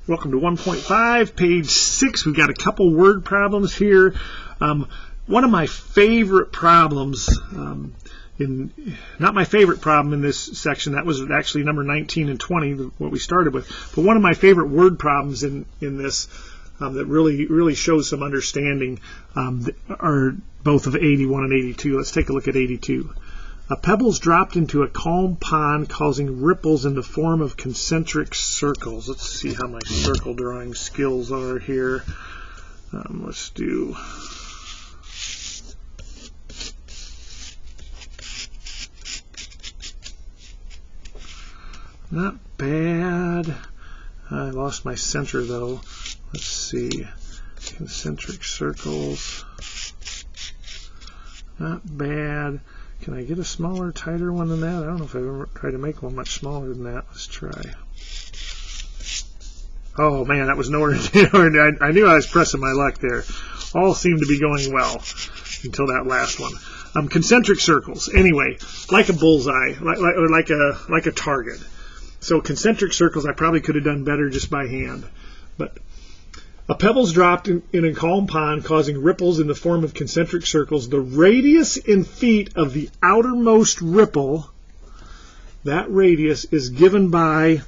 Welcome to 1.5, page 6. We've got a couple word problems here. One of my favorite problems, not my favorite problem in this section, that was actually number 19 and 20, what we started with, but one of my favorite word problems in this that really shows some understanding are both of 81 and 82. Let's take a look at 82. Pebbles dropped into a calm pond, causing ripples in the form of concentric circles. Let's see how my circle drawing skills are here. Let's do... Not bad. I lost my center, though. Let's see. Concentric circles. Not bad. Can I get a smaller, tighter one than that? I don't know if I've ever tried to make one much smaller than that. Let's try. Oh, man, that was nowhere near. I knew I was pressing my luck there. All seemed to be going well until that last one. Concentric circles. Anyway, like a bullseye, like a target. So concentric circles, I probably could have done better just by hand. But a pebble's dropped in a calm pond, causing ripples in the form of concentric circles. The radius in feet of the outermost ripple, that radius is given by,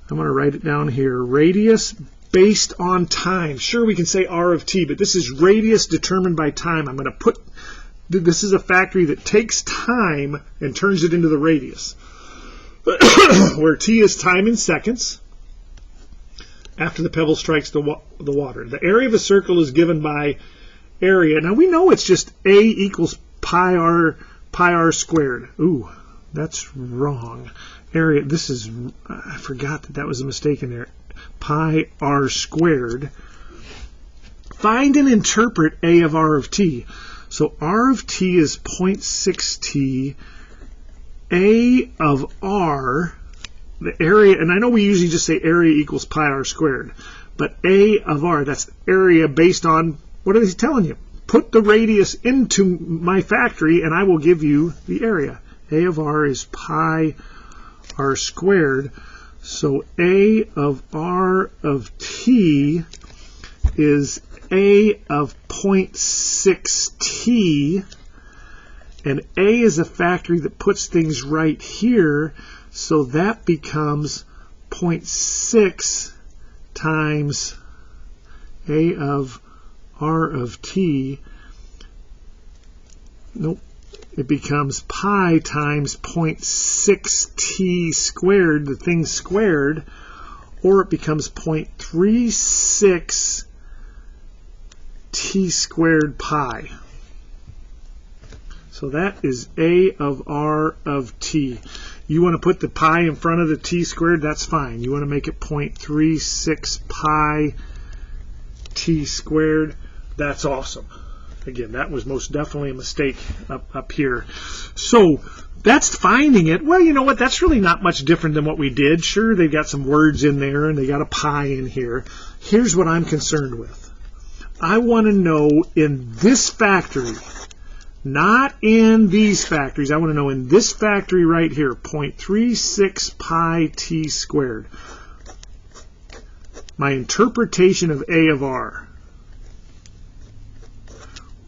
I'm going to write it down here, radius based on time. Sure, we can say R of t, but this is radius determined by time. I'm going to put, this is a factory that takes time and turns it into the radius, where t is time in seconds after the pebble strikes the water. The area of a circle is given by area. Now we know it's just A equals pi r squared. Ooh, that's wrong. Area, this is, I forgot that was a mistake in there. Pi r squared. Find and interpret A of r of t. So r of t is 0.6 t. A of r, the area, and I know we usually just say area equals pi r squared, but A of r, that's area based on, what are they telling you? Put the radius into my factory and I will give you the area. A of r is pi r squared, so A of r of t is A of 0.6 t, and A is a factory that puts things right here, so that becomes 0.6 times A of r of t. Nope. It becomes pi times 0.6 t squared, the thing squared, or it becomes 0.36 t squared pi. So that is A of r of t. You want to put the pi in front of the t squared, that's fine. You want to make it 0.36 pi t squared, that's awesome. Again, that was most definitely a mistake up here. So that's finding it. Well, you know what? That's really not much different than what we did. Sure, they've got some words in there and they got a pi in here. Here's what I'm concerned with. I want to know in this factory, not in these factories. I want to know in this factory right here, 0.36 pi t squared. My interpretation of A of r.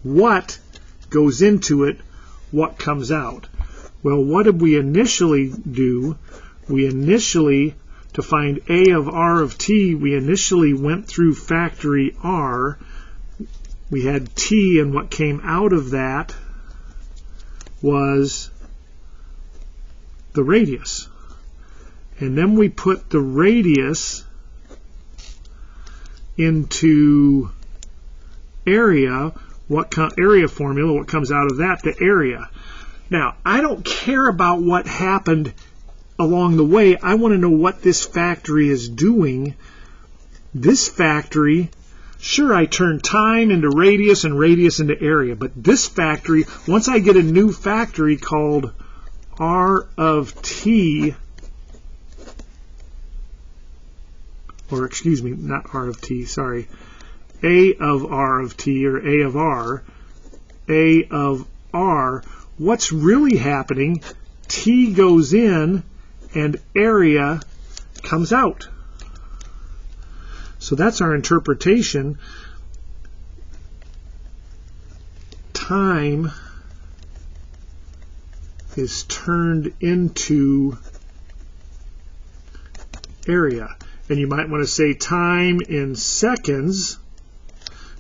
What goes into it? What comes out? Well, what did we initially do? We initially, to find A of r of t, we initially went through factory r. We had t, and what came out of that was the radius. And then we put the radius into area. Area formula, what comes out of that? The area. Now, I don't care about what happened along the way. I want to know what this factory is doing. This factory, sure, I turn time into radius and radius into area, but this factory, once I get a new factory called r of t, or excuse me, not r of t, sorry, A of r of t, or A of r, what's really happening, t goes in and area comes out. So that's our interpretation. Time is turned into area. And you might want to say time in seconds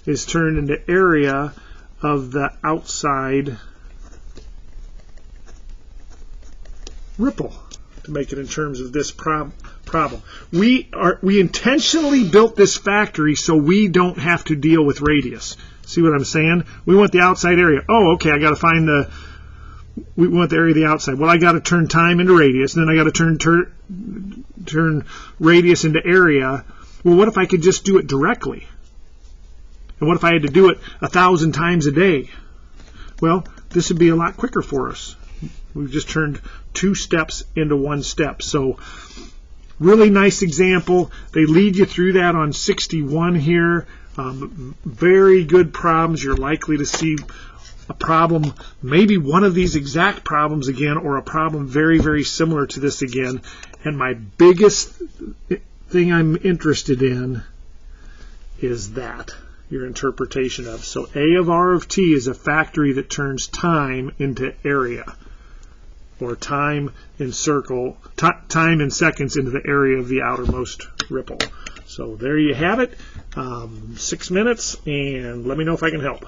is turned into area of the outside ripple, to make it in terms of this problem. We intentionally built this factory so we don't have to deal with radius. See what I'm saying? We want the outside area. Oh, okay, I got to find we want the area of the outside. Well, I got to turn time into radius, and then I got to turn radius into area. Well, what if I could just do it directly? And what if I had to do it 1,000 times a day? Well, this would be a lot quicker for us. We've just turned 2 steps into 1 step. So really nice example. They lead you through that on 61 here. Very good problems. You're likely to see a problem, maybe one of these exact problems again, or a problem very, very similar to this again. And my biggest thing I'm interested in is that, your interpretation of. So A of R of t is a factory that turns time into area, or time in time in seconds into the area of the outermost ripple. So there you have it. 6 minutes, and let me know if I can help.